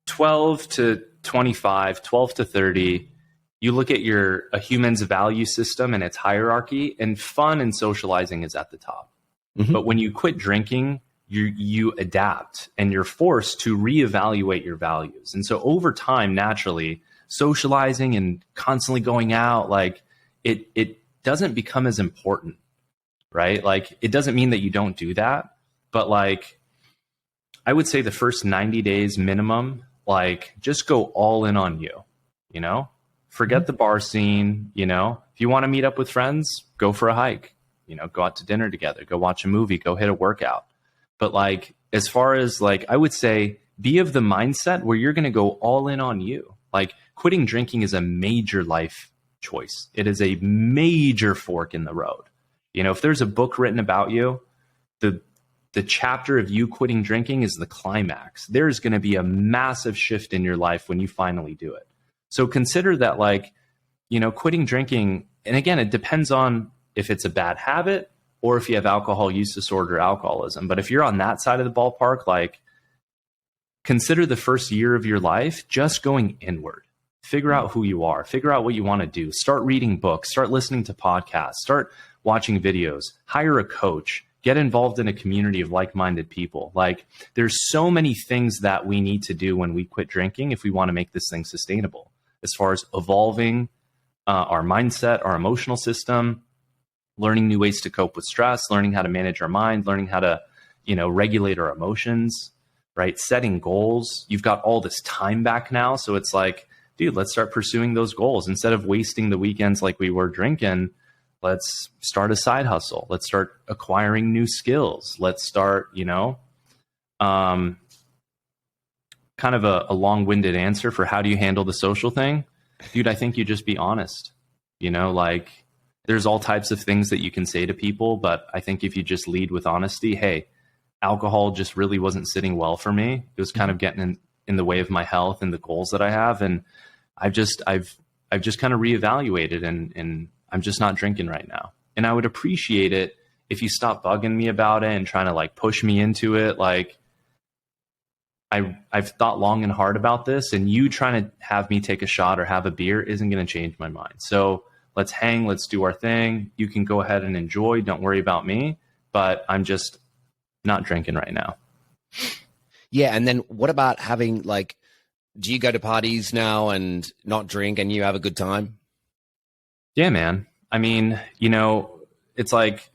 12 to 25, 12 to 30, you look at a human's value system and its hierarchy, and fun and socializing is at the top. But when you quit drinking, you adapt and you're forced to reevaluate your values. And so over time, naturally, socializing and constantly going out, like it doesn't become as important, right? Like it doesn't mean that you don't do that, but like I would say the first 90 days minimum, like just go all in on you, forget the bar scene, if you want to meet up with friends, go for a hike, go out to dinner together, go watch a movie, go hit a workout. But like, as far as like, I would say be of the mindset where you're going to go all in on you. Like quitting drinking is a major life choice. It is a major fork in the road. If there's a book written about you, the chapter of you quitting drinking is the climax. There's going to be a massive shift in your life when you finally do it. So consider that like, quitting drinking, and again, it depends on if it's a bad habit or if you have alcohol use disorder, alcoholism. But if you're on that side of the ballpark, like consider the first year of your life just going inward. Figure out who you are, figure out what you want to do, start reading books, start listening to podcasts, start watching videos, hire a coach, get involved in a community of like-minded people. Like there's so many things that we need to do when we quit drinking if we want to make this thing sustainable, as far as evolving our mindset, our emotional system, learning new ways to cope with stress, learning how to manage our mind, learning how to, regulate our emotions, right? Setting goals. You've got all this time back now. So it's like, dude, let's start pursuing those goals. Instead of wasting the weekends like we were drinking, let's start a side hustle. Let's start acquiring new skills. Let's start, kind of a long-winded answer for how do you handle the social thing? Dude, I think you just be honest. Like there's all types of things that you can say to people, but I think if you just lead with honesty, hey, alcohol just really wasn't sitting well for me. It was kind of getting in the way of my health and the goals that I have. And I've just kind of reevaluated, and I'm just not drinking right now. And I would appreciate it if you stop bugging me about it and trying to like push me into it. Like I've thought long and hard about this, and you trying to have me take a shot or have a beer isn't going to change my mind. So let's hang, let's do our thing. You can go ahead and enjoy. Don't worry about me, but I'm just not drinking right now. Yeah. And then what about having like, do you go to parties now and not drink and you have a good time? Yeah, man. I mean, it's like,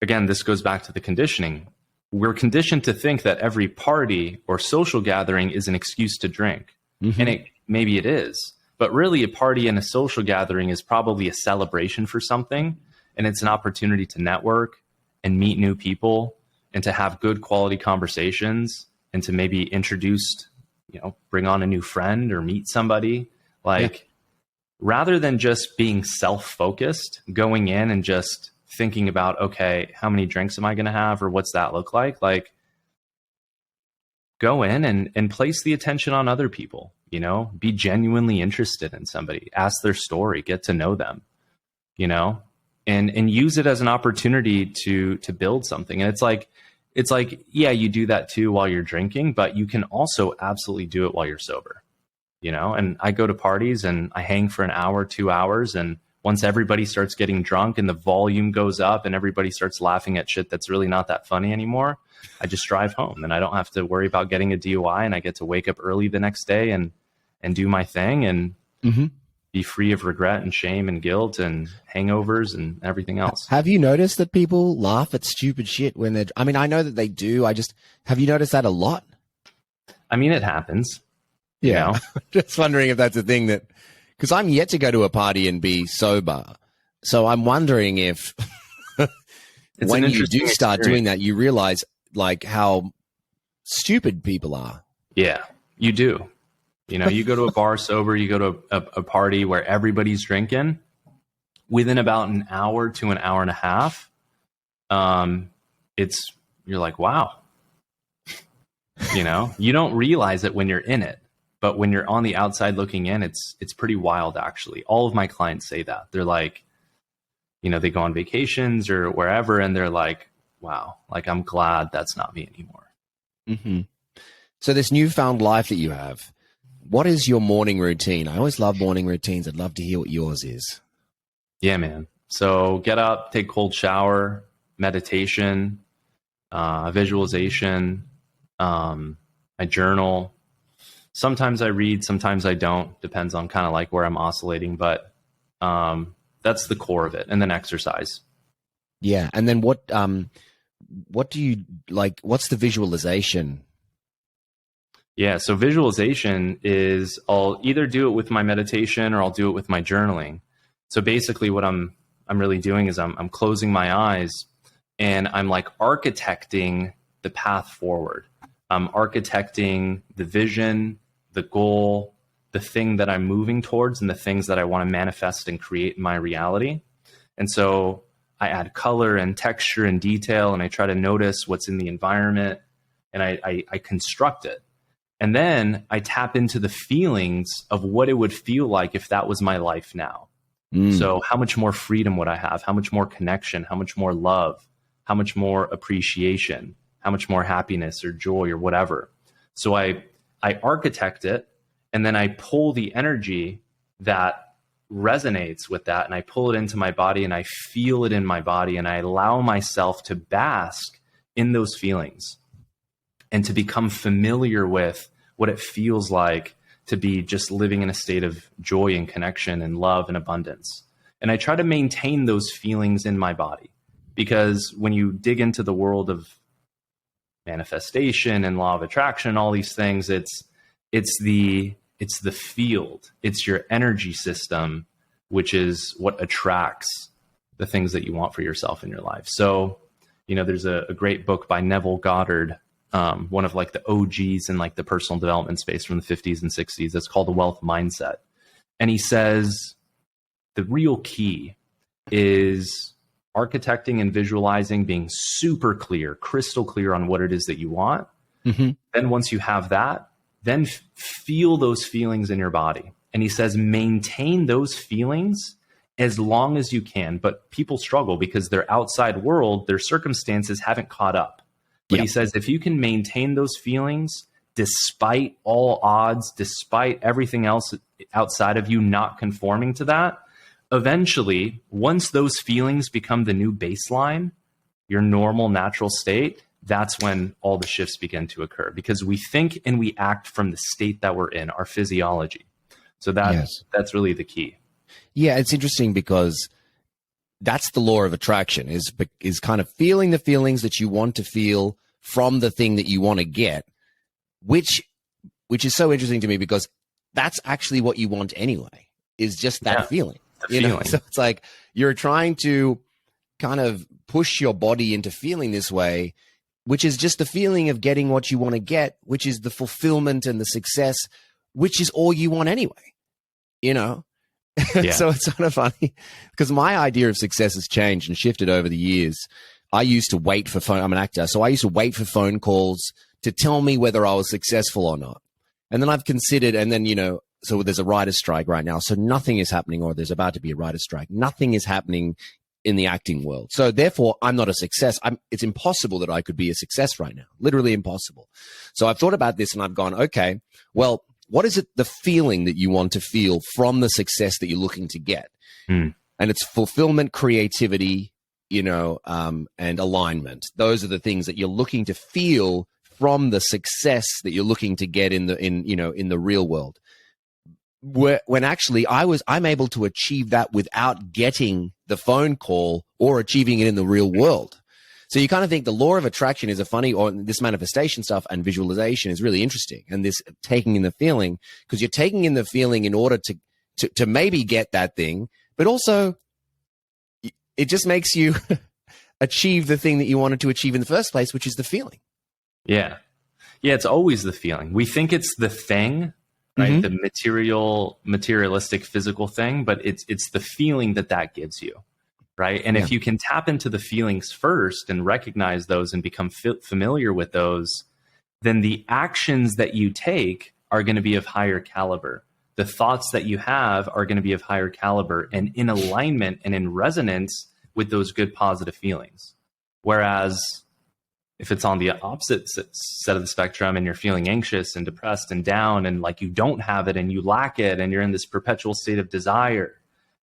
again, this goes back to the conditioning. We're conditioned to think that every party or social gathering is an excuse to drink. Mm-hmm. And maybe it is, but really a party and a social gathering is probably a celebration for something. And it's an opportunity to network and meet new people and to have good quality conversations and to maybe introduce, bring on a new friend or meet somebody. Rather than just being self-focused, going in and just thinking about, okay, how many drinks am I going to have, or what's that look like? Like, go in and place the attention on other people, be genuinely interested in somebody, ask their story, get to know them, and use it as an opportunity to build something. And it's like, yeah, you do that too while you're drinking, but you can also absolutely do it while you're sober, and I go to parties and I hang for an hour, 2 hours. And once everybody starts getting drunk and the volume goes up and everybody starts laughing at shit that's really not that funny anymore, I just drive home and I don't have to worry about getting a DUI, and I get to wake up early the next day and do my thing and be free of regret and shame and guilt and hangovers and everything else. Have you noticed that people laugh at stupid shit when they're, I mean, I know that they do. Have you noticed that a lot? I mean, it happens. Yeah. Just wondering if that's a thing that, because I'm yet to go to a party and be sober. So I'm wondering if when you do start doing that, you realize like how stupid people are. Yeah, you do. You go to a bar sober, you go to a party where everybody's drinking. Within about an hour to an hour and a half, you're like, wow. You don't realize it when you're in it. But when you're on the outside looking in, it's pretty wild, actually. All of my clients say that. They're like, they go on vacations or wherever, and they're like, wow, like, I'm glad that's not me anymore. Mm-hmm. So this newfound life that you have, what is your morning routine? I always love morning routines. I'd love to hear what yours is. Yeah, man. So get up, take a cold shower, meditation, visualization. I journal. Sometimes I read, sometimes I don't. Depends on kind of like where I'm oscillating, but that's the core of it. And then exercise. Yeah. And then what do you like? What's the visualization? Yeah. So visualization is I'll either do it with my meditation or I'll do it with my journaling. So basically what I'm really doing is I'm closing my eyes and I'm like architecting the path forward. I'm architecting the vision, the goal, the thing that I'm moving towards, and the things that I want to manifest and create in my reality. And so I add color and texture and detail, and I try to notice what's in the environment, and I construct it. And then I tap into the feelings of what it would feel like if that was my life now. So how much more freedom would I have? How much more connection? How much more love? How much more appreciation? How much more happiness or joy or whatever? So I architect it, and then I pull the energy that resonates with that, and I pull it into my body, and I feel it in my body, and I allow myself to bask in those feelings and to become familiar with what it feels like to be just living in a state of joy and connection and love and abundance. And I try to maintain those feelings in my body, because when you dig into the world of manifestation and law of attraction, all these things, it's the field, it's your energy system, which is what attracts the things that you want for yourself in your life. So, there's a great book by Neville Goddard, one of like the OGs in like the personal development space from the 50s and 60s. It's called The Wealth Mindset. And he says the real key is architecting and visualizing, being super clear, crystal clear on what it is that you want. Mm-hmm. Then once you have that, then feel those feelings in your body. And he says, maintain those feelings as long as you can. But people struggle because their outside world, their circumstances haven't caught up. But he says, if you can maintain those feelings despite all odds, despite everything else outside of you not conforming to that, eventually, once those feelings become the new baseline, your normal natural state, that's when all the shifts begin to occur, because we think and we act from the state that we're in, our physiology. So that's really the key. Yeah, it's interesting because that's the law of attraction, is kind of feeling the feelings that you want to feel from the thing that you want to get, which is so interesting to me, because that's actually what you want anyway, is just that feeling. You know? So it's like you're trying to kind of push your body into feeling this way, which is just the feeling of getting what you want to get, which is the fulfillment and the success, which is all you want anyway, you know? So it's kind of funny because my idea of success has changed and shifted over the years. I used to wait for I'm an actor, so I used to wait for phone calls to tell me whether I was successful or not. And then I've considered, and then, you know, so there's a writer's strike right now. So nothing is happening, or there's about to be a writer's strike. Nothing is happening in the acting world. So therefore, I'm not a success. It's impossible that I could be a success right now. Literally impossible. So I've thought about this and I've gone, okay, well, what is it, the feeling that you want to feel from the success that you're looking to get? And it's fulfillment, creativity, you know, and alignment. Those are the things that you're looking to feel from the success that you're looking to get in the real world. When actually I'm able to achieve that without getting the phone call or achieving it in the real world. So you kind of think the law of attraction is or this manifestation stuff and visualization is really interesting. And this taking in the feeling, because you're taking in the feeling in order to maybe get that thing, but also it just makes you achieve the thing that you wanted to achieve in the first place, which is the feeling. Yeah. Yeah. It's always the feeling. We think it's the thing, right? The materialistic, physical thing, but it's the feeling that gives you. Right. And if you can tap into the feelings first and recognize those and become familiar with those, then the actions that you take are going to be of higher caliber. The thoughts that you have are going to be of higher caliber and in alignment and in resonance with those good, positive feelings. Whereas if it's on the opposite set of the spectrum and you're feeling anxious and depressed and down and like you don't have it and you lack it and you're in this perpetual state of desire,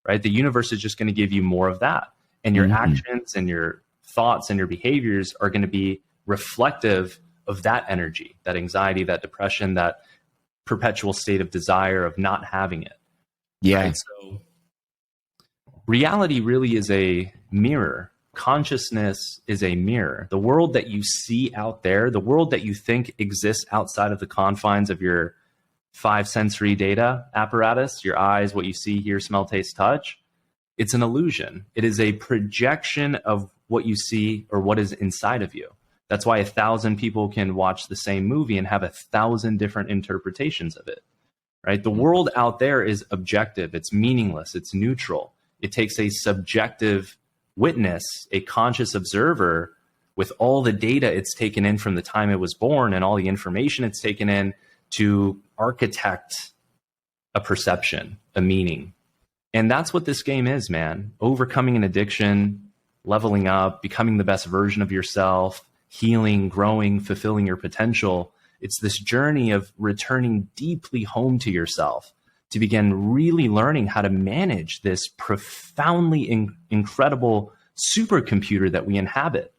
right? The universe is just going to give you more of that. And your actions and your thoughts and your behaviors are going to be reflective of that energy, that anxiety, that depression, that perpetual state of desire of not having it. Yeah. Right? So reality really is a mirror. Consciousness is a mirror. The world that you see out there, the world that you think exists outside of the confines of your five sensory data apparatus, your eyes, what you see, hear, smell, taste, touch, it's an illusion. It is a projection of what you see or what is inside of you. That's why 1,000 people can watch the same movie and have 1,000 different interpretations of it, right? The world out there is objective. It's meaningless. It's neutral. It takes a subjective witness, a conscious observer with all the data it's taken in from the time it was born and all the information it's taken in to architect a perception, a meaning. And that's what this game is, man. Overcoming an addiction, leveling up, becoming the best version of yourself, healing, growing, fulfilling your potential. It's this journey of returning deeply home to yourself to begin really learning how to manage this profoundly incredible supercomputer that we inhabit,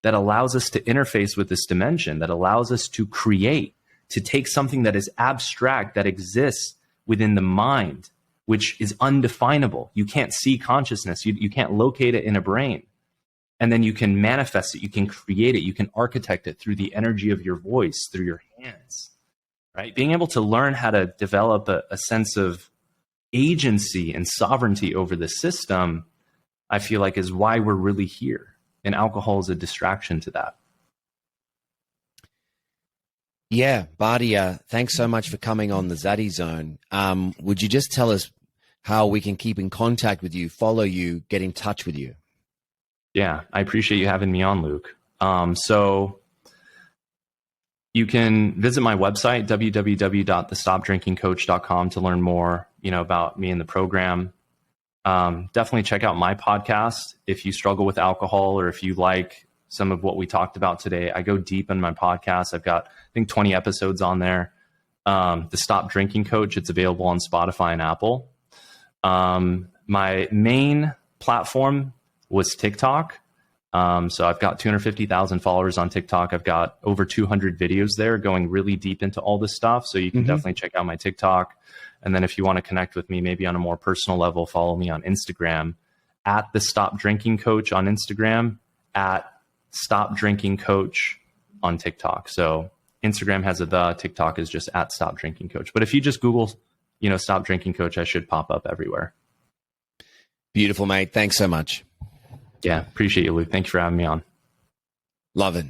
that allows us to interface with this dimension, that allows us to create, to take something that is abstract, that exists within the mind, which is undefinable. You can't see consciousness. You can't locate it in a brain. And then you can manifest it. You can create it. You can architect it through the energy of your voice, through your hands, right? Being able to learn how to develop a sense of agency and sovereignty over the system, I feel like is why we're really here. And alcohol is a distraction to that. Yeah, Bardia, thanks so much for coming on the Zaddy Zone. Would you just tell us how we can keep in contact with you, follow you, get in touch with you? Yeah, I appreciate you having me on, Luke. So You can visit my website, www.thestopdrinkingcoach.com, to learn more, about me and the program. Definitely check out my podcast if you struggle with alcohol, or if you like some of what we talked about today. I go deep in my podcast. I've got, I think, 20 episodes on there. The Stop Drinking Coach, it's available on Spotify and Apple. My main platform was TikTok. So I've got 250,000 followers on TikTok. I've got over 200 videos there going really deep into all this stuff. So you can definitely check out my TikTok. And then if you want to connect with me, maybe on a more personal level, follow me on Instagram at the Stop Drinking Coach on Instagram, at Stop Drinking Coach on TikTok. So Instagram has TikTok is just at Stop Drinking Coach. But if you just Google, Stop Drinking Coach, I should pop up everywhere. Beautiful, mate. Thanks so much. Yeah, appreciate you, Luke. Thank you for having me on. Love it.